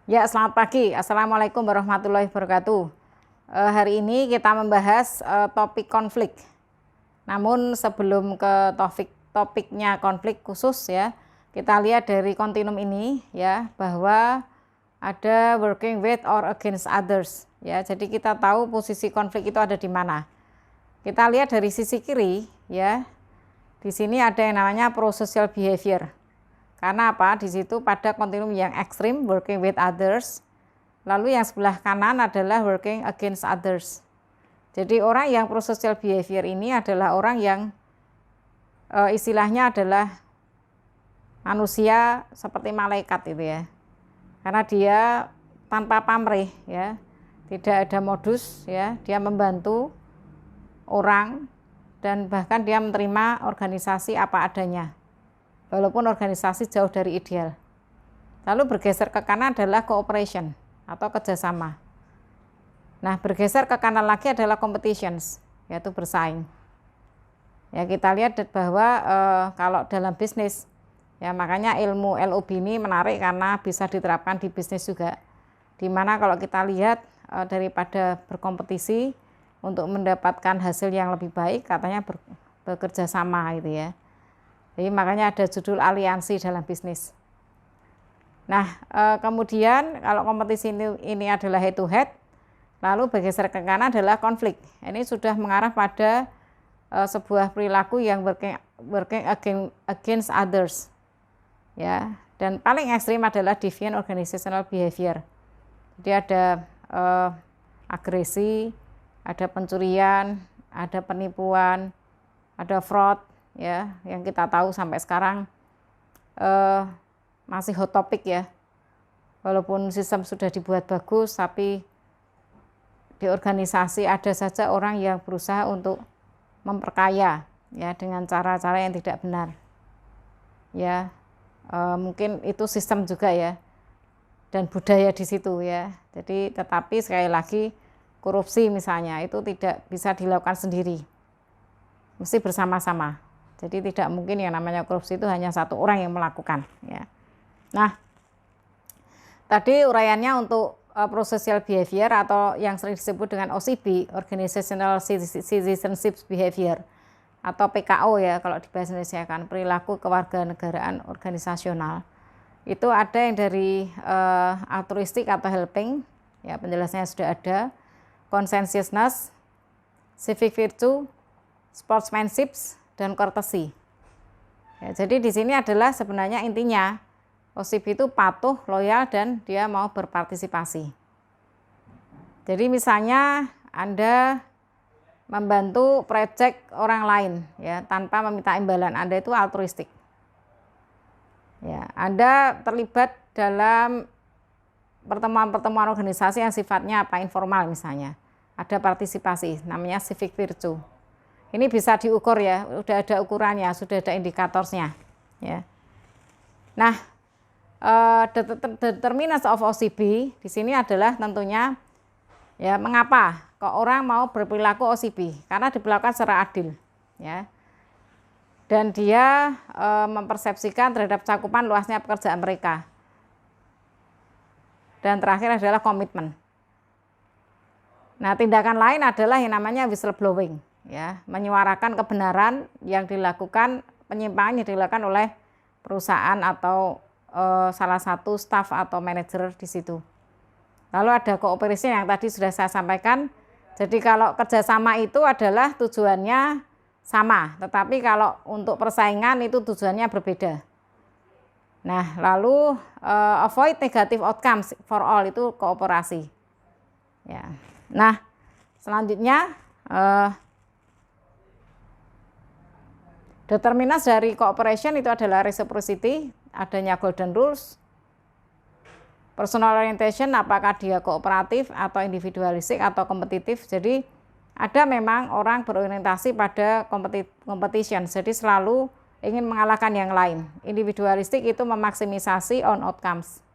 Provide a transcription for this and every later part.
Ya, selamat pagi. Assalamualaikum warahmatullahi wabarakatuh. Hari ini kita membahas topik konflik. Namun sebelum ke topiknya konflik khusus ya, kita lihat dari kontinum ini ya bahwa ada working with or against others ya. Jadi kita tahu posisi konflik itu ada di mana. Kita lihat dari sisi kiri ya. Di sini ada yang namanya prosocial behavior. Karena apa? Di situ pada kontinum yang ekstrim working with others. Lalu yang sebelah kanan adalah working against others. Jadi orang yang prosocial behavior ini adalah orang yang istilahnya adalah manusia seperti malaikat itu ya. Karena dia tanpa pamrih ya. Tidak ada modus ya, dia membantu orang dan bahkan dia menerima organisasi apa adanya. Walaupun organisasi jauh dari ideal. Lalu bergeser ke kanan adalah cooperation atau kerjasama. Nah, bergeser ke kanan lagi adalah competitions, yaitu bersaing. Ya, kita lihat bahwa kalau dalam bisnis, ya makanya ilmu LOB ini menarik karena bisa diterapkan di bisnis juga. Dimana kalau kita lihat daripada berkompetisi untuk mendapatkan hasil yang lebih baik, katanya bekerja sama gitu ya. Jadi makanya ada judul aliansi dalam bisnis. Nah, kemudian kalau kompetisi ini adalah head to head, lalu bergeser ke kanan adalah konflik. Ini sudah mengarah pada sebuah perilaku yang working against others. Ya, dan paling ekstrim adalah deviant organizational behavior. Jadi ada agresi, ada pencurian, ada penipuan, ada fraud. Ya, yang kita tahu sampai sekarang masih hot topic ya. Walaupun sistem sudah dibuat bagus, tapi di organisasi ada saja orang yang berusaha untuk memperkaya ya dengan cara-cara yang tidak benar. Ya, mungkin itu sistem juga ya dan budaya di situ ya. Jadi tetapi sekali lagi korupsi misalnya itu tidak bisa dilakukan sendiri, mesti bersama-sama. Jadi tidak mungkin yang namanya korupsi itu hanya satu orang yang melakukan ya. Nah, tadi uraiannya untuk prosocial behavior atau yang sering disebut dengan OCB, Organizational Citizenship Behavior atau PKO ya kalau di bahasa Indonesia kan, perilaku kewarganegaraan organisasional. Itu ada yang dari altruistic atau helping, ya penjelasannya sudah ada, conscientiousness, civic virtue, sportsmanship, dan courtesy. Ya, jadi di sini adalah sebenarnya intinya OCB itu patuh, loyal, dan dia mau berpartisipasi. Jadi misalnya Anda membantu proyek orang lain ya tanpa meminta imbalan, Anda itu altruistik. Ya, Anda terlibat dalam pertemuan-pertemuan organisasi yang sifatnya informal misalnya. Ada partisipasi, namanya civic virtue. Ini bisa diukur ya, sudah ada ukurannya, sudah ada indikatornya. Ya. Nah, determinants of OCB di sini adalah tentunya ya mengapa kok orang mau berperilaku OCB? Karena diperlakukan secara adil, ya. Dan dia mempersepsikan terhadap cakupan luasnya pekerjaan mereka. Dan terakhir adalah komitmen. Nah, tindakan lain adalah yang namanya whistleblowing. Ya, menyuarakan kebenaran yang dilakukan, penyimpangan yang dilakukan oleh perusahaan atau salah satu staf atau manajer di situ. Lalu ada cooperation yang tadi sudah saya sampaikan. Jadi kalau kerjasama itu adalah tujuannya sama, tetapi kalau untuk persaingan itu tujuannya berbeda. Nah, lalu avoid negative outcomes for all itu kooperasi. Ya. Nah, selanjutnya determinants dari cooperation itu adalah reciprocity, adanya golden rules, personal orientation, apakah dia kooperatif atau individualistik atau kompetitif. Jadi ada memang orang berorientasi pada competition, jadi selalu ingin mengalahkan yang lain. Individualistik itu memaksimisasi own outcomes.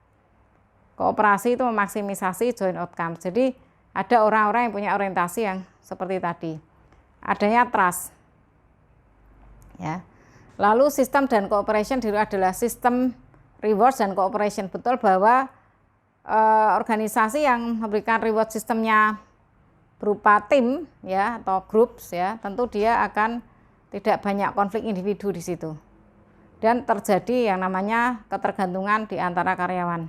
Kooperasi itu memaksimisasi joint outcomes. Jadi ada orang-orang yang punya orientasi yang seperti tadi. Adanya trust. Ya. Lalu sistem dan cooperation adalah sistem rewards dan cooperation. Betul bahwa organisasi yang memberikan reward sistemnya berupa tim ya atau groups ya, tentu dia akan tidak banyak konflik individu di situ. Dan terjadi yang namanya ketergantungan di antara karyawan.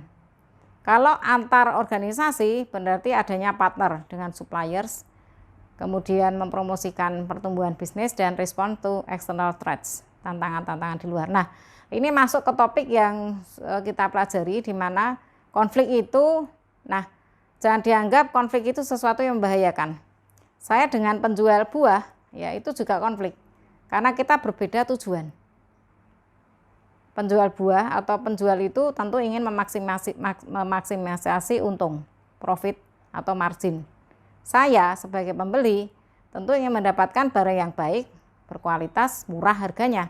Kalau antar organisasi berarti adanya partner dengan suppliers, kemudian mempromosikan pertumbuhan bisnis dan respond to external threats, tantangan-tantangan di luar. Nah, ini masuk ke topik yang kita pelajari di mana konflik itu, nah jangan dianggap konflik itu sesuatu yang membahayakan. Saya dengan penjual buah, ya itu juga konflik, karena kita berbeda tujuan. Penjual buah atau penjual itu tentu ingin memaksimasi untung, profit atau margin. Saya sebagai pembeli tentu ingin mendapatkan barang yang baik, berkualitas, murah harganya.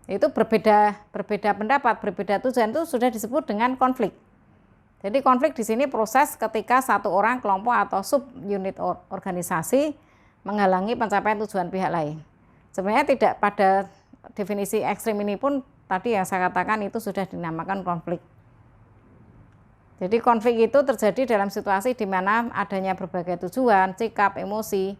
Itu berbeda pendapat, berbeda tujuan, itu sudah disebut dengan konflik. Jadi konflik di sini proses ketika satu orang, kelompok atau sub unit organisasi menghalangi pencapaian tujuan pihak lain. Sebenarnya tidak pada definisi ekstrim ini pun tadi yang saya katakan itu sudah dinamakan konflik. Jadi konflik itu terjadi dalam situasi di mana adanya berbagai tujuan, sikap, emosi.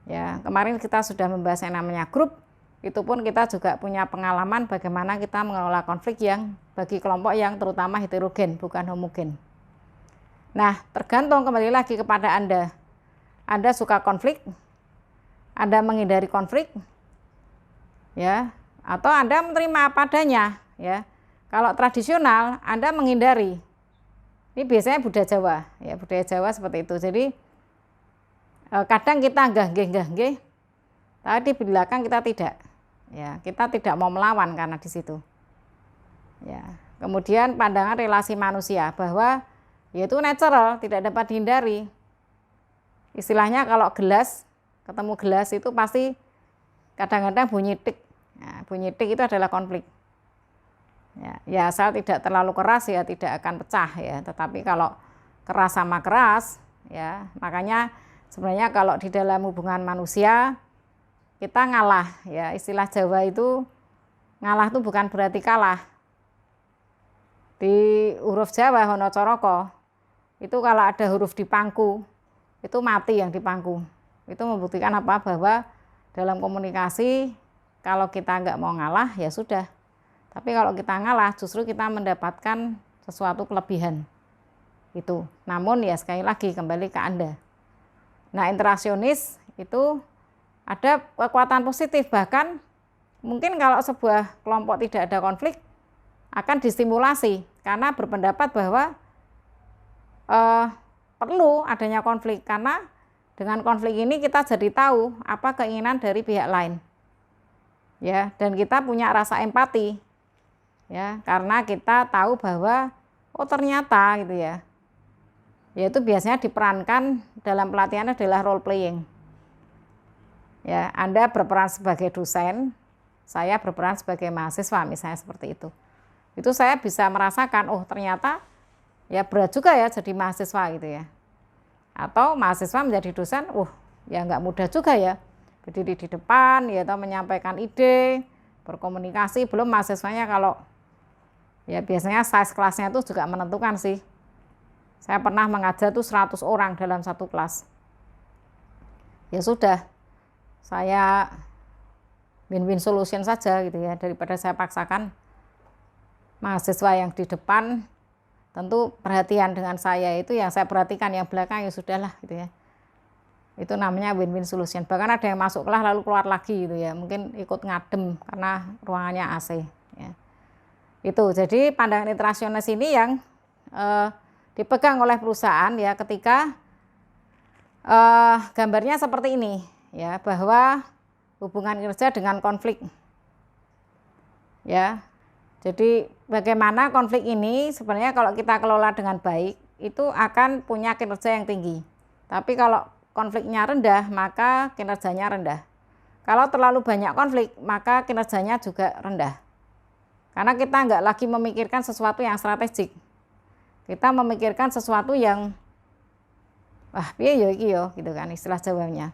Ya, kemarin kita sudah membahas yang namanya grup. Itu pun kita juga punya pengalaman bagaimana kita mengelola konflik yang bagi kelompok yang terutama heterogen, bukan homogen. Nah, tergantung kembali lagi kepada Anda. Anda suka konflik? Anda menghindari konflik? Ya, atau Anda menerima apa adanya, ya. Kalau tradisional Anda menghindari. Ini biasanya budaya Jawa, ya, budaya Jawa seperti itu. Jadi kadang kita nggih, tapi di belakang kita tidak. Ya, kita tidak mau melawan karena di situ. Ya. Kemudian pandangan relasi manusia bahwa yaitu natural, tidak dapat dihindari. Istilahnya kalau gelas, ketemu gelas itu pasti kadang-kadang bunyi tik. Nah, bunyi tik itu adalah konflik. Ya asal tidak terlalu keras ya tidak akan pecah ya. Tetapi kalau keras sama keras, ya makanya sebenarnya kalau di dalam hubungan manusia kita ngalah ya, istilah Jawa itu ngalah itu bukan berarti kalah. Di huruf Jawa Hono Coroko itu kalau ada huruf di pangku itu mati yang di pangku. Itu membuktikan apa? Bahwa dalam komunikasi kalau kita nggak mau ngalah ya sudah. Tapi kalau kita ngalah justru kita mendapatkan sesuatu kelebihan. Itu. Namun ya sekali lagi kembali ke Anda. Nah, interaksionis itu ada kekuatan positif, bahkan mungkin kalau sebuah kelompok tidak ada konflik akan distimulasi karena berpendapat bahwa perlu adanya konflik karena dengan konflik ini kita jadi tahu apa keinginan dari pihak lain. Ya, dan kita punya rasa empati. Ya, karena kita tahu bahwa oh ternyata gitu ya. Yaitu biasanya diperankan dalam pelatihan adalah role playing. Ya, Anda berperan sebagai dosen, saya berperan sebagai mahasiswa misalnya seperti itu. Itu saya bisa merasakan oh ternyata ya berat juga ya jadi mahasiswa gitu ya. Atau mahasiswa menjadi dosen, ya nggak mudah juga ya. Berdiri di depan, ya atau menyampaikan ide, berkomunikasi, belum mahasiswanya kalau ya biasanya size kelasnya itu juga menentukan sih. Saya pernah mengajar tuh 100 orang dalam satu kelas. Ya sudah, saya win-win solution saja gitu ya, daripada saya paksakan mahasiswa yang di depan tentu perhatian dengan saya itu yang saya perhatikan, yang belakang ya sudahlah gitu ya. Itu namanya win-win solution. Bahkan ada yang masuk kelas lalu keluar lagi gitu ya, mungkin ikut ngadem karena ruangannya AC ya. Itu jadi pandangan interaksionis ini yang dipegang oleh perusahaan ya ketika gambarnya seperti ini ya, bahwa hubungan kerja dengan konflik ya. Jadi bagaimana konflik ini sebenarnya kalau kita kelola dengan baik itu akan punya kinerja yang tinggi. Tapi kalau konfliknya rendah maka kinerjanya rendah. Kalau terlalu banyak konflik maka kinerjanya juga rendah. Karena kita nggak lagi memikirkan sesuatu yang strategik. Kita memikirkan sesuatu yang piye yo iki yo gitu kan istilah Jawanya.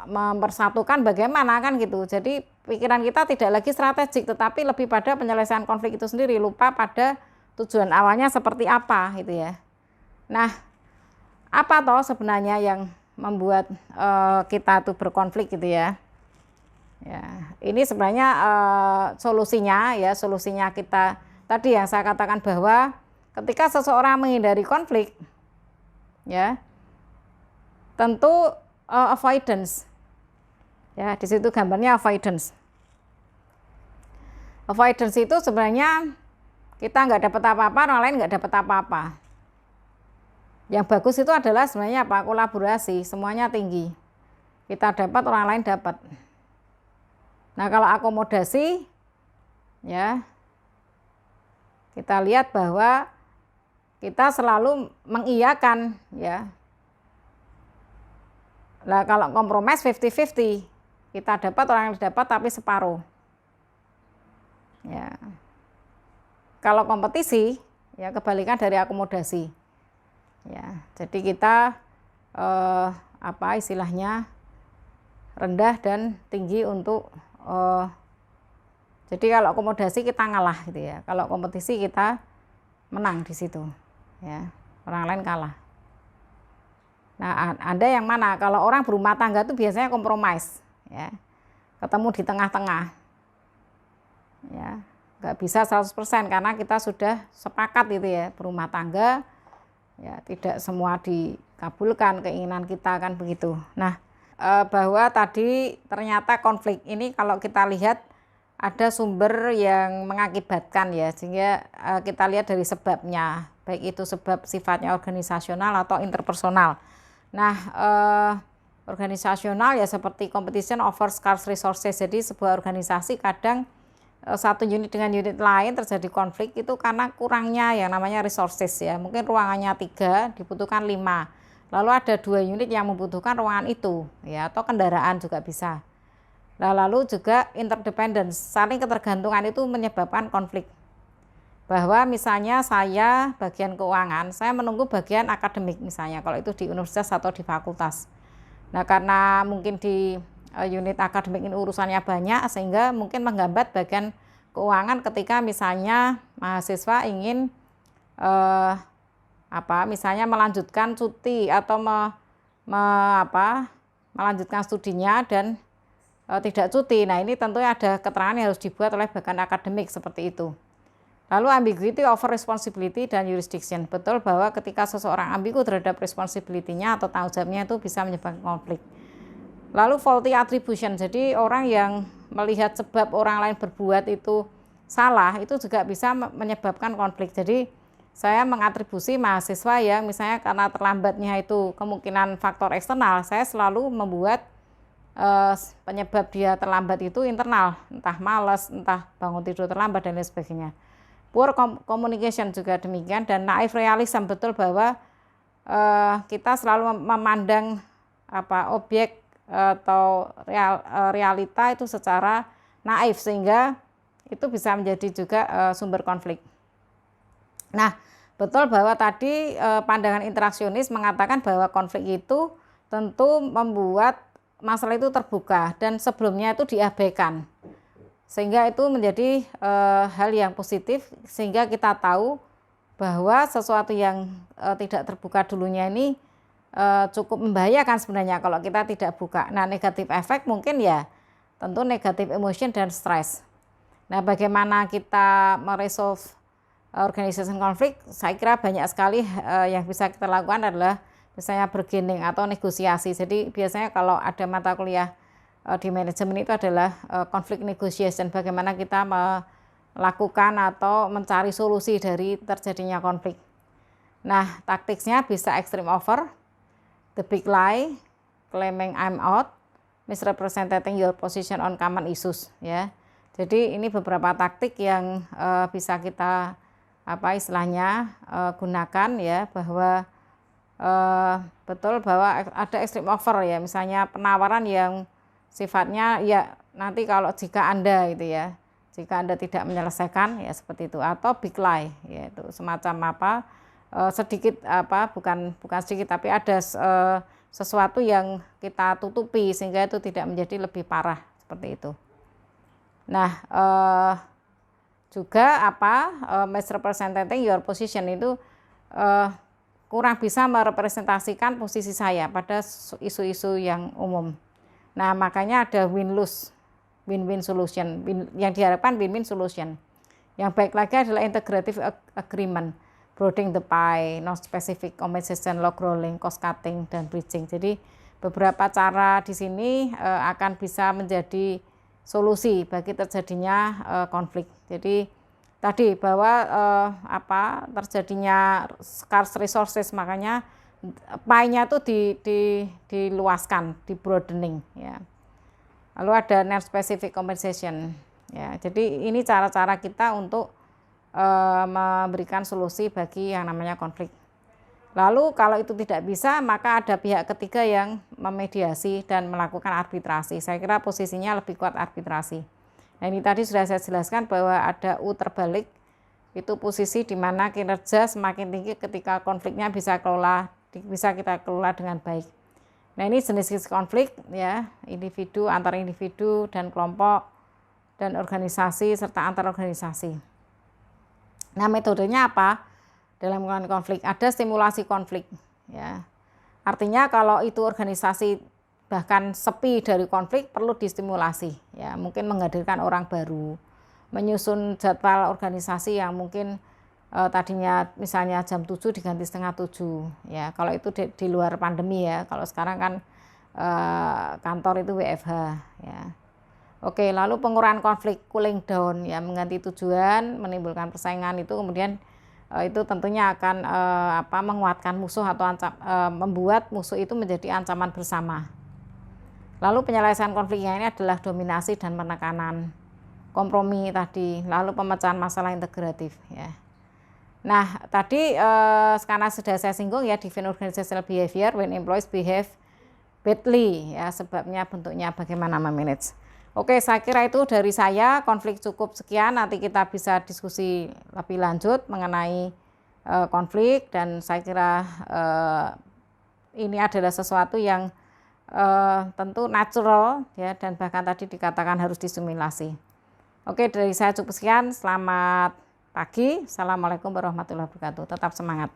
Mempersatukan bagaimana kan gitu. Jadi pikiran kita tidak lagi strategik tetapi lebih pada penyelesaian konflik itu sendiri, lupa pada tujuan awalnya seperti apa gitu ya. Nah, apa toh sebenarnya yang membuat kita tuh berkonflik gitu ya. Ya, ini sebenarnya solusinya ya, solusinya kita tadi yang saya katakan bahwa ketika seseorang menghindari konflik ya, tentu avoidance. Ya, di situ gambarnya avoidance. Avoidance itu sebenarnya kita nggak dapat apa-apa, orang lain nggak dapat apa-apa. Yang bagus itu adalah sebenarnya apa? Kolaborasi, semuanya tinggi. Kita dapat, orang lain dapat. Nah, kalau akomodasi, ya, kita lihat bahwa kita selalu mengiyakan, ya. Nah, kalau kompromis 50-50, kita dapat, orang yang dapat, tapi separuh. Ya. Kalau kompetisi, ya kebalikan dari akomodasi. Ya, jadi kita apa istilahnya rendah dan tinggi untuk jadi kalau akomodasi kita ngalah gitu ya. Kalau kompetisi kita menang di situ. Ya, orang lain kalah. Nah, Anda yang mana? Kalau orang berumah tangga itu biasanya kompromis, ya. Ketemu di tengah-tengah. Ya, nggak bisa 100% karena kita sudah sepakat gitu ya, berumah tangga. Ya, tidak semua dikabulkan keinginan kita kan begitu. Nah, bahwa tadi ternyata konflik ini kalau kita lihat ada sumber yang mengakibatkan ya, sehingga kita lihat dari sebabnya, baik itu sebab sifatnya organisasional atau interpersonal. Nah, organisasional ya seperti competition over scarce resources. Jadi sebuah organisasi kadang satu unit dengan unit lain terjadi konflik itu karena kurangnya yang namanya resources ya. Mungkin ruangannya 3 dibutuhkan 5. Lalu ada 2 unit yang membutuhkan ruangan itu ya, atau kendaraan juga bisa. Nah, lalu juga interdependence, saling ketergantungan itu menyebabkan konflik. Bahwa misalnya saya bagian keuangan, saya menunggu bagian akademik misalnya kalau itu di universitas atau di fakultas. Nah, karena mungkin di unit akademik ini urusannya banyak sehingga mungkin menghambat bagian keuangan ketika misalnya mahasiswa ingin misalnya melanjutkan cuti atau melanjutkan studinya dan tidak cuti. Nah, ini tentunya ada keterangan yang harus dibuat oleh bagian akademik seperti itu. Lalu ambiguity over responsibility dan jurisdiction. Betul bahwa ketika seseorang ambigu terhadap responsibility-nya atau tanggung jawabnya itu bisa menyebabkan konflik. Lalu faulty attribution, jadi orang yang melihat sebab orang lain berbuat itu salah, itu juga bisa menyebabkan konflik. Jadi saya mengatribusi mahasiswa yang misalnya karena terlambatnya itu kemungkinan faktor eksternal, saya selalu membuat penyebab dia terlambat itu internal, entah malas, entah bangun tidur terlambat dan lain sebagainya. Poor communication juga demikian, dan naif realism, betul bahwa kita selalu memandang objek atau realita itu secara naif sehingga itu bisa menjadi juga sumber konflik. Nah, betul bahwa tadi pandangan interaksionis mengatakan bahwa konflik itu tentu membuat masalah itu terbuka dan sebelumnya itu diabaikan. Sehingga itu menjadi hal yang positif sehingga kita tahu bahwa sesuatu yang tidak terbuka dulunya ini cukup membahayakan sebenarnya kalau kita tidak buka. Nah, negatif efek mungkin ya tentu negatif emotion dan stres. Nah, bagaimana kita meresolve organization konflik? Saya kira banyak sekali yang bisa kita lakukan adalah misalnya bargaining atau negosiasi. Jadi biasanya kalau ada mata kuliah di manajemen itu adalah conflict negotiation, bagaimana kita melakukan atau mencari solusi dari terjadinya konflik. Nah, taktiknya bisa extreme offer, the big lie, claiming I'm out, misrepresenting your position on common issues ya. Jadi ini beberapa taktik yang bisa kita gunakan ya, bahwa betul bahwa ada extreme offer ya, misalnya penawaran yang sifatnya ya nanti kalau jika Anda gitu ya, jika Anda tidak menyelesaikan ya seperti itu, atau big lie yaitu semacam sedikit bukan sedikit tapi ada sesuatu yang kita tutupi sehingga itu tidak menjadi lebih parah seperti itu. Nah, juga misrepresenting your position itu kurang bisa merepresentasikan posisi saya pada isu-isu yang umum. Nah, makanya ada win-win solution, yang diharapkan win-win solution. Yang baik lagi adalah integrative agreement, broadening the pie, non-specific compensation, log rolling, cost cutting, dan bridging. Jadi beberapa cara di sini akan bisa menjadi solusi bagi terjadinya konflik. Jadi tadi bahwa terjadinya scarce resources, makanya pie-nya itu diluaskan, di broadening ya. Lalu ada net specific compensation ya. Jadi ini cara-cara kita untuk memberikan solusi bagi yang namanya konflik. Lalu kalau itu tidak bisa, maka ada pihak ketiga yang memediasi dan melakukan arbitrasi. Saya kira posisinya lebih kuat arbitrasi. Nah, ini tadi sudah saya jelaskan bahwa ada U terbalik, itu posisi di mana kinerja semakin tinggi ketika konfliknya bisa kita kelola dengan baik. Nah, ini jenis konflik ya, individu, antar individu, dan kelompok, dan organisasi, serta antar organisasi. Nah, metodenya apa? Dalam mengenai konflik ada stimulasi konflik ya. Artinya kalau itu organisasi bahkan sepi dari konflik, perlu distimulasi ya, mungkin menghadirkan orang baru, menyusun jadwal organisasi yang mungkin tadinya misalnya jam 7 diganti setengah 7 ya, kalau itu di luar pandemi ya. Kalau sekarang kan kantor itu WFH ya. Oke, lalu pengurangan konflik, cooling down ya, mengganti tujuan, menimbulkan persaingan, itu kemudian itu tentunya akan menguatkan musuh atau membuat musuh itu menjadi ancaman bersama. Lalu penyelesaian konfliknya ini adalah dominasi dan penekanan, kompromi tadi, lalu pemecahan masalah integratif ya. Nah, tadi karena sudah saya singgung ya, define organizational behavior when employees behave badly ya, sebabnya, bentuknya, bagaimana memanage. Oke, saya kira itu dari saya. Konflik cukup sekian, nanti kita bisa diskusi lebih lanjut mengenai konflik, dan saya kira ini adalah sesuatu yang tentu natural ya, dan bahkan tadi dikatakan harus disimulasi. Oke, dari saya cukup sekian. Selamat pagi. Assalamualaikum warahmatullahi wabarakatuh. Tetap semangat.